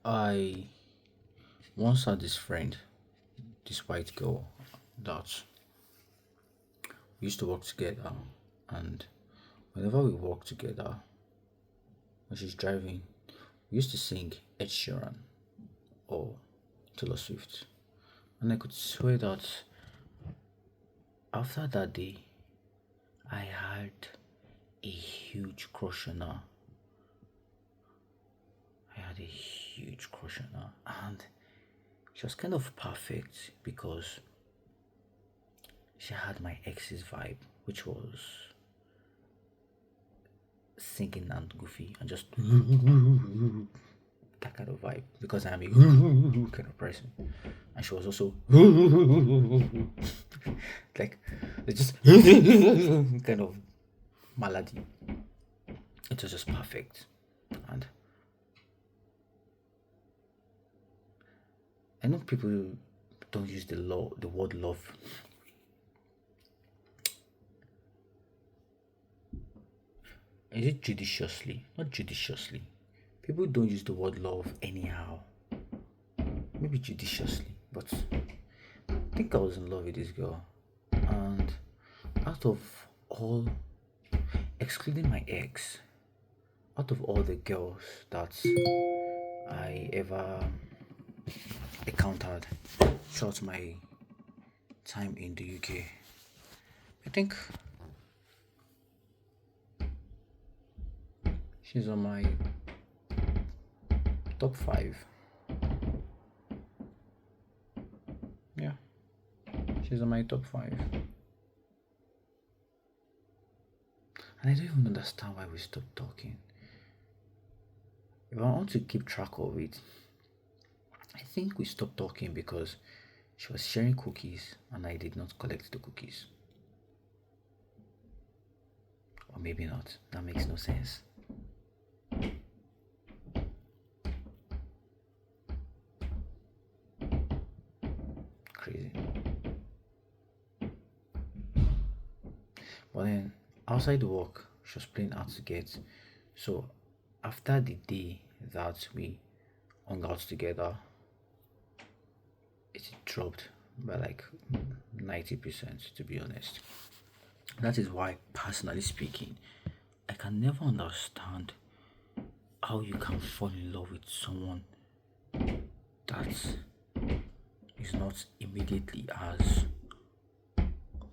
I once had this friend, this white girl, that we used to work together, and whenever we work together, when she's driving, we used to sing Ed Sheeran or Taylor Swift, and I could swear that after that day, I had a huge crush on her. I had a huge crush on her, and she was kind of perfect because she had my ex's vibe, which was singing and goofy and just that kind of vibe because I'm a kind of person. And she was also like it's just kind of melody. It was just perfect. And I know people don't use the word love. Is it judiciously? Not judiciously. People don't use the word love anyhow. Maybe judiciously, but I think I was in love with this girl. And out of all, excluding my ex, out of all the girls that I ever encountered throughout my time in the UK, I think she's on my top five. Yeah, she's on my top five. And I don't even understand why we stopped talking. If I want to keep track of it, I think we stopped talking because she was sharing cookies and I did not collect the cookies. Or maybe not. That makes no sense. Crazy. But then outside the work, she was playing hard to get. So after the day that we hung out together, it dropped by like 90%, to be honest. That is why, personally speaking, I can never understand how you can fall in love with someone that is not immediately as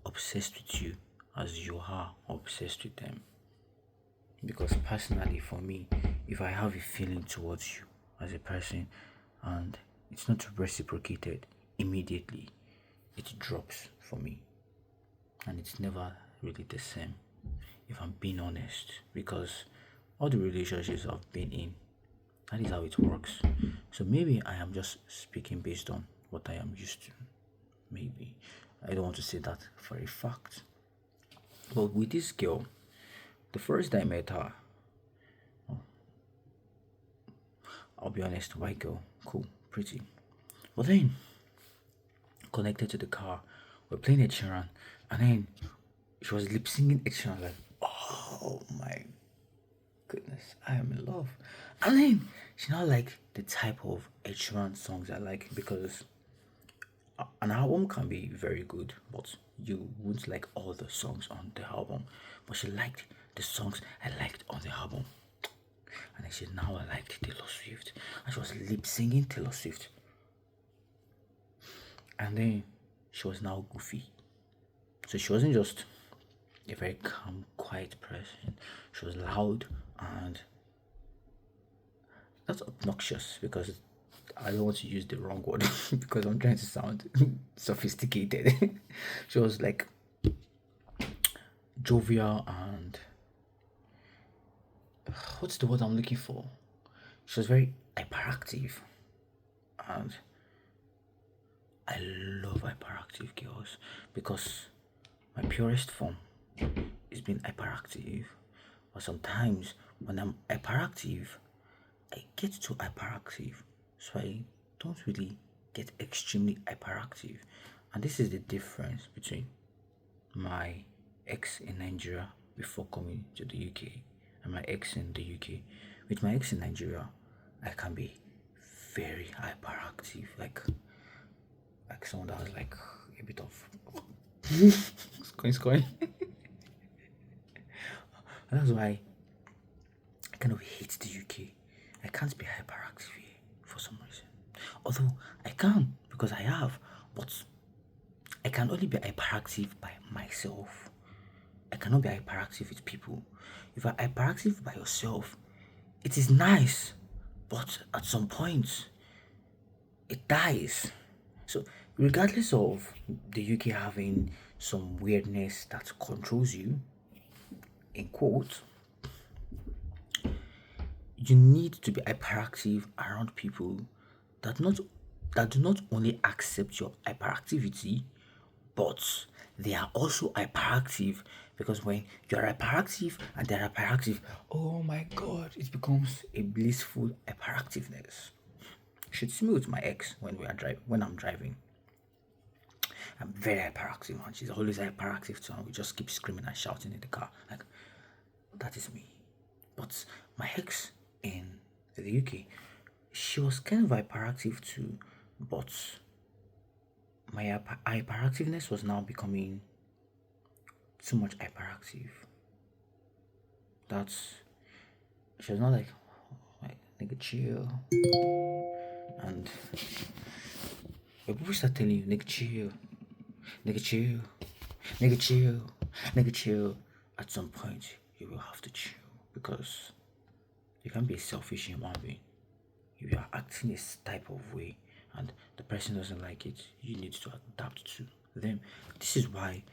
obsessed with you as you are obsessed with them. Because personally, for me, if I have a feeling towards you as a person and it's not reciprocated immediately, it drops for me. And it's never really the same, if I'm being honest, because all the relationships I've been in, that is how it works. So maybe I am just speaking based on what I am used to. Maybe. I don't want to say that for a fact. But with this girl, the first time I met her, I'll be honest, white girl, cool, pretty. But then, connected to the car, we're playing Ed Sheeran, and then she was lip singing Ed Sheeran, like, oh my goodness, I am in love. And then she not like the type of Ed Sheeran songs I like because an album can be very good, but you won't like all the songs on the album. But she liked the songs I liked on the album. And I said, now I liked Taylor Swift. And she was lip singing Taylor Swift. And then she was now goofy. So she wasn't just a very calm, quiet person. She was loud and not obnoxious because I don't want to use the wrong word because I'm trying to sound sophisticated. She was like jovial and what's the word I'm looking for? She was very hyperactive and I love hyperactive girls because my purest form is being hyperactive. But sometimes when I'm hyperactive, I get too hyperactive. So I don't really get extremely hyperactive. And this is the difference between my ex in Nigeria before coming to the UK and my ex in the UK. With my ex in Nigeria, I can be very hyperactive, like someone that has like a bit of scoring. That's why I kind of hate the UK. I can't be hyperactive here for some reason. Although I can because I have, but I can only be hyperactive by myself. I cannot be hyperactive with people. If you're hyperactive by yourself, it is nice, but at some point it dies. So, regardless of the UK having some weirdness that controls you, in quotes, you need to be hyperactive around people that not that do not only accept your hyperactivity, but they are also hyperactive, because when you're hyperactive and they're hyperactive, oh my god, it becomes a blissful hyperactiveness. You should see me with my ex when I'm driving. I'm very hyperactive, man. She's always hyperactive too, and we just keep screaming and shouting in the car. Like, that is me. But my ex in the UK, she was kind of hyperactive too, but my hyperactiveness was now becoming too much hyperactive. That's She was not like nigga chill, and when people start telling you nigga chill, nigga chill, nigga chill, nigga chill, at some point you will have to chill, because you can't be a selfish human being. If you are acting this type of way and the person doesn't like it, you need to adapt to them. This is why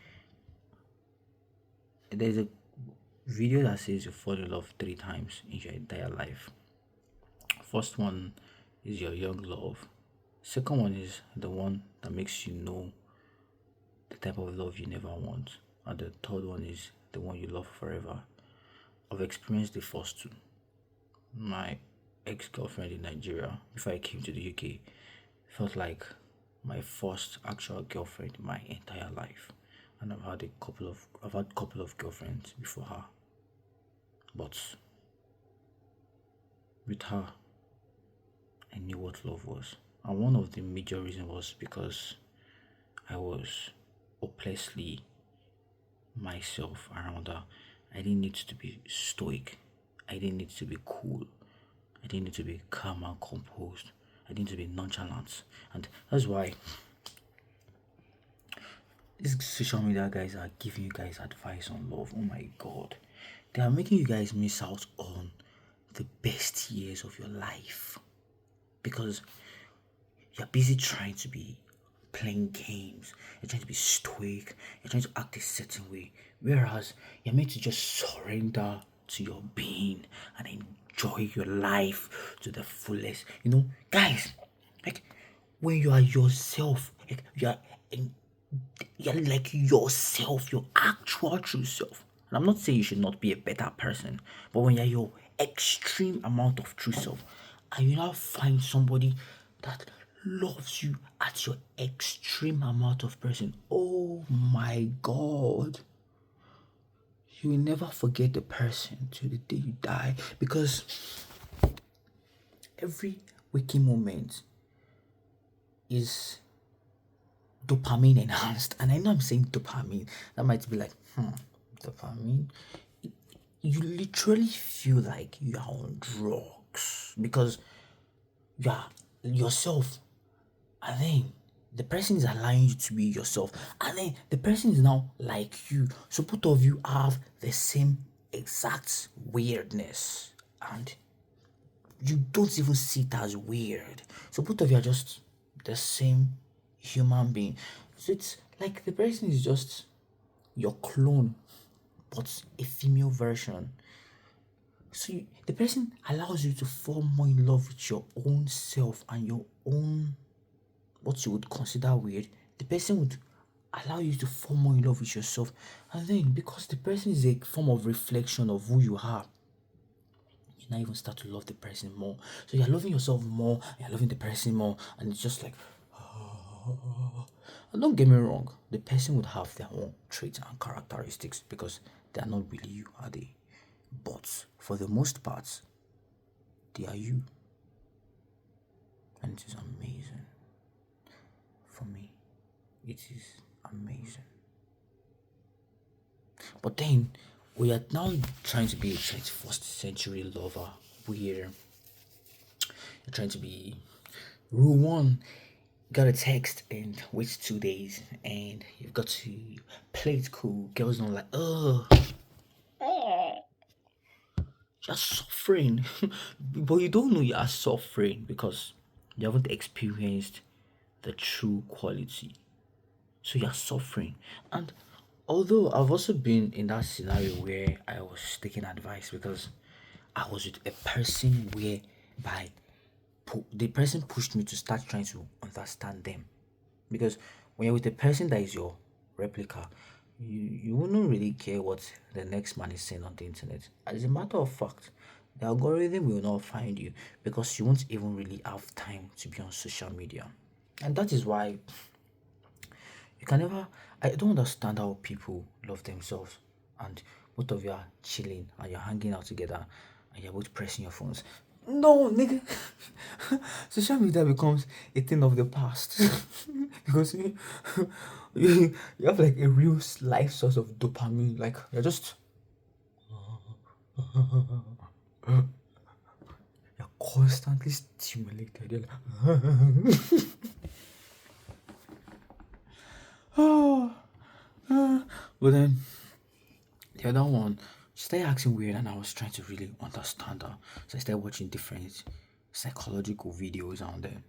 there's a video that says you fall in love 3 times in your entire life. First one is your young love. Second one is the one that makes you know the type of love you never want. And the third one is the one you love forever. I've experienced the first two. My ex-girlfriend in Nigeria, before I came to the UK, felt like my first actual girlfriend in my entire life. And I've had a couple of girlfriends before her. But with her, I knew what love was. And one of the major reasons was because I was hopelessly myself around her. I didn't need to be stoic. I didn't need to be cool. I didn't need to be calm and composed. I didn't need to be nonchalant. And that's why these social media guys are giving you guys advice on love. Oh my god. They are making you guys miss out on the best years of your life, because you're busy trying to be playing games, you're trying to be stoic, you're trying to act a certain way, whereas you're meant to just surrender to your being and enjoy your life to the fullest. Guys, like, when you are yourself, like you're like yourself, your actual true self. And I'm not saying you should not be a better person, but when you're your extreme amount of true self, and you now find somebody that loves you at your extreme amount of person, oh my god, you will never forget the person till the day you die, because every waking moment is dopamine enhanced. And I know I'm saying dopamine, that might be like, dopamine. You literally feel like you are on drugs, because you are yourself, and then the person is allowing you to be yourself, and then the person is now like you. So both of you have the same exact weirdness, and you don't even see it as weird. So both of you are just the same human being. So it's like the person is just your clone, but a female version. So the person allows you to fall more in love with your own self and your own, what you would consider weird. The person would allow you to fall more in love with yourself. And then, because the person is a form of reflection of who you are, you now even start to love the person more. So you're loving yourself more, you're loving the person more, and it's just like, and don't get me wrong, the person would have their own traits and characteristics, because they are not really you, are they? But for the most part, they are you. and it is amazing. For me, it is amazing. But then we are now trying to be a 21st century lover where you're trying to be rule one. Got a text and wait 2 days and you've got to play it cool. Girls don't like, oh, you're suffering. But you don't know you are suffering because you haven't experienced the true quality. So you're suffering. And although I've also been in that scenario where I was taking advice because I was with a person whereby the person pushed me to start trying to understand them. Because when you're with a person that is your replica, you wouldn't really care what the next man is saying on the internet. As a matter of fact, the algorithm will not find you because you won't even really have time to be on social media. And that is why you can never. I don't understand how people love themselves and both of you are chilling and you're hanging out together and you're both pressing your phones. No, nigga. Social media becomes a thing of the past because you have like a real life source of dopamine. Like you're just you're constantly stimulated. You're like, oh, but then the other one, she started acting weird, and I was trying to really understand her. So I started watching different psychological videos on them.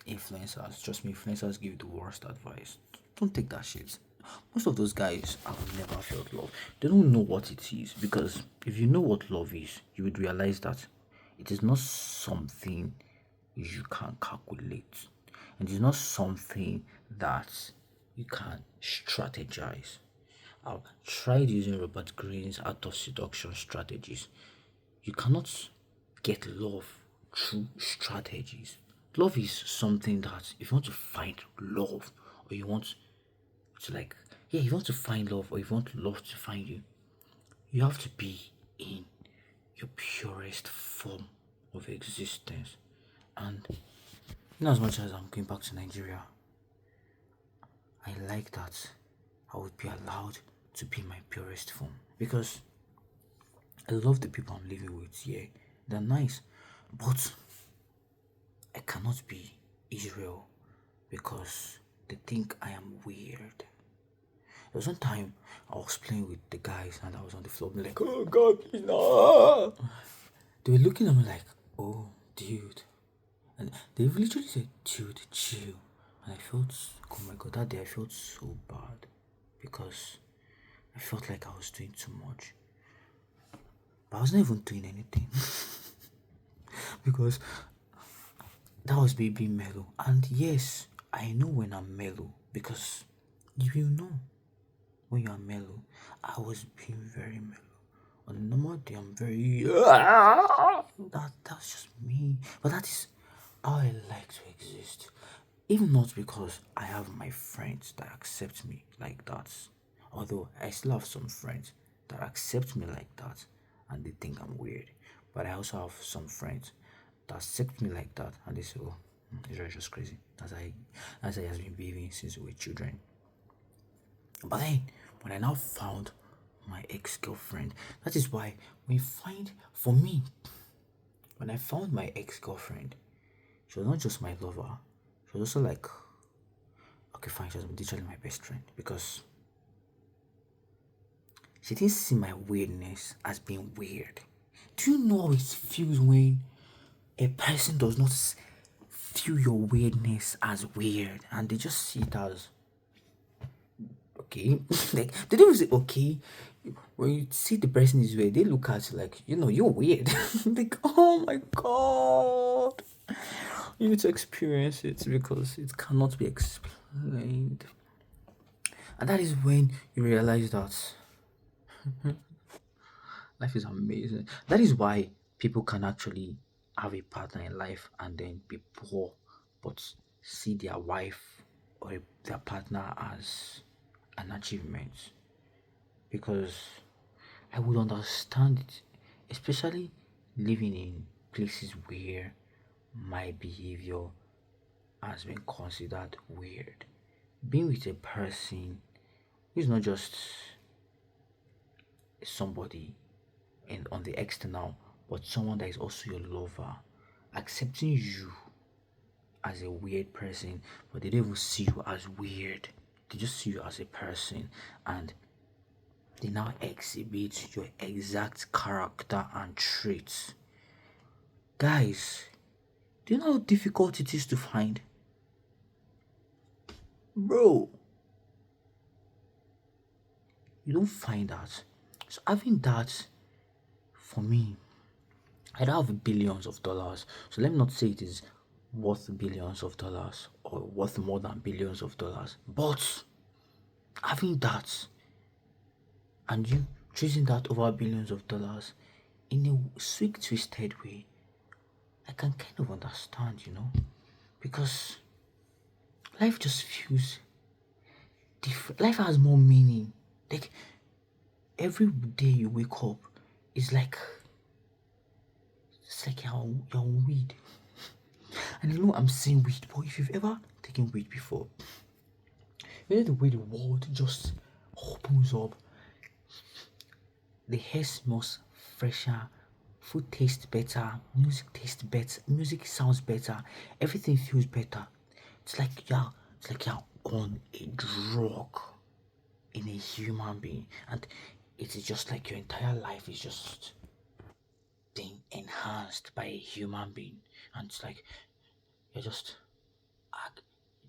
Influencers, trust me, influencers give you the worst advice. Don't take that shit. Most of those guys have never felt love. They don't know what it is because if you know what love is, you would realize that it is not something you can calculate. And it's not something that you can strategize. I've tried using Robert Greene's Art of Seduction strategies. You cannot get love through strategies. Love is something that if you want to find love or you want to like yeah, you want to find love or you want love to find you, you have to be in your purest form of existence. And in as much as I'm going back to Nigeria, I like that I would be allowed to be my purest form because I love the people I'm living with. Yeah, they're nice, but I cannot be Israel because they think I am weird. There was one time I was playing with the guys and I was on the floor, like, oh God, please no. They were looking at me like, oh, dude. And they literally said, dude, chill. And I felt, oh my God, that day I felt so bad because I felt like I was doing too much. But I was not even doing anything because that was me being mellow. And yes, I know when I'm mellow because you will know when you are mellow. I was being very mellow. On a normal day, I'm very. That's just me. But that is how I like to exist. Even not because I have my friends that accept me like that. Although I still have some friends that accept me like that and they think I'm weird. But I also have some friends that accept me like that and they say, oh, Israel is just crazy. That's how he has been behaving since we were children. But then, when I now found my ex-girlfriend, that is why when you find, for me, when I found my ex-girlfriend, she was not just my lover, she was also like, okay, fine, she was literally my best friend because she didn't see my weirdness as being weird. Do you know how it feels when a person does not feel your weirdness as weird and they just see it as okay? Like they don't say okay. When you see the person is weird, they look at you like, you're weird. Like, oh my God. You need to experience it because it cannot be explained. And that is when you realize that life is amazing. That is why people can actually have a partner in life and then be poor, but see their wife or their partner as an achievement. Because I would understand it, especially living in places where my behavior has been considered weird. Being with a person who is not just somebody and on the external, but someone that is also your lover, accepting you as a weird person, but they don't even see you as weird. They just see you as a person, and they now exhibit your exact character and traits. Guys, do you know how difficult it is to find? Bro, you don't find that. So having that, for me, I don't have billions of dollars. So let me not say it is worth billions of dollars or worth more than billions of dollars. But having that and you choosing that over billions of dollars in a sweet, twisted way, I can kind of understand, because life just feels different. Life has more meaning. Like every day you wake up is like it's like you're on weed. And I'm saying weed, but if you've ever taken weed before, you know the way the world just opens up. The hair smells fresher, food tastes better, music tastes better, music sounds better, everything feels better. It's like you're on a drug in a human being, and it is just like your entire life is just being enhanced by a human being, and it's like you're just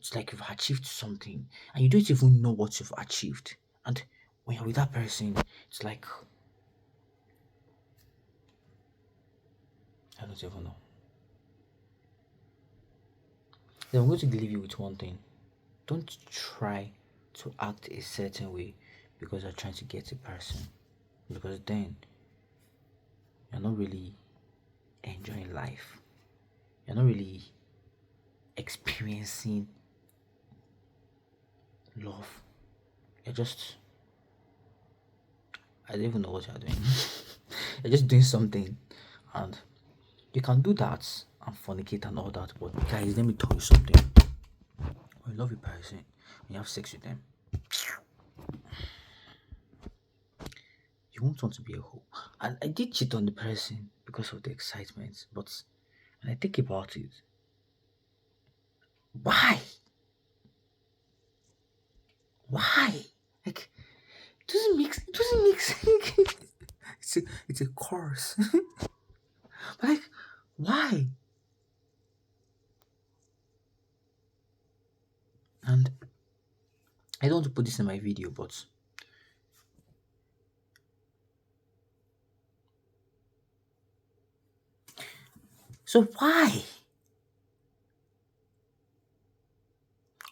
it's like you've achieved something and you don't even know what you've achieved. And when you're with that person, it's like I don't even know. Then I'm going to leave you with one thing. Don't try to act a certain way because you're trying to get a person. Because then you're not really enjoying life. You're not really experiencing love. You're just I don't even know what you're doing. You're just doing something, and you can do that and fornicate and all that. But guys, let me tell you something. When you love a person, when you have sex with them, you won't want to be a hoe. And I did cheat on the person because of the excitement, but when I think about it, why? Why? Like it doesn't make sense. It's a curse. But like, why? And I don't want to put this in my video, but so why?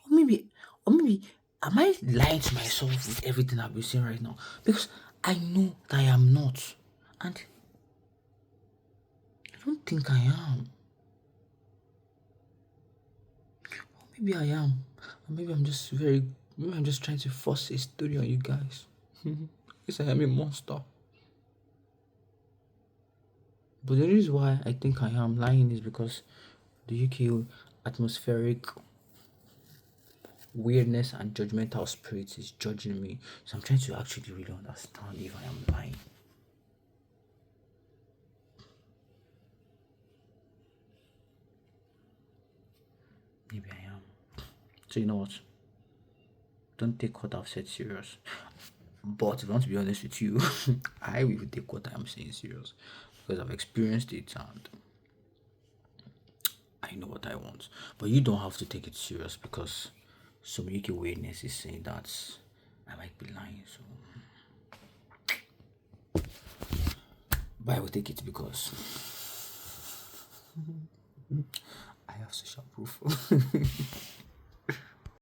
Or maybe, or maybe, am I lying to myself with everything I've been saying right now? Because I know that I am not, and I don't think I am. Or maybe I am, or maybe maybe I'm just trying to force a story on you guys. Because I am a monster. But the reason why I think I am lying is because the UK atmospheric weirdness and judgmental spirit is judging me. So I'm trying to actually really understand if I am lying. Maybe I am. So you know what? Don't take what I've said serious. But if I want to be honest with you, I will take what I'm saying serious because I've experienced it and I know what I want. But you don't have to take it serious because some UK weirdness is saying that I might be lying. So, but I will take it because I have social proof.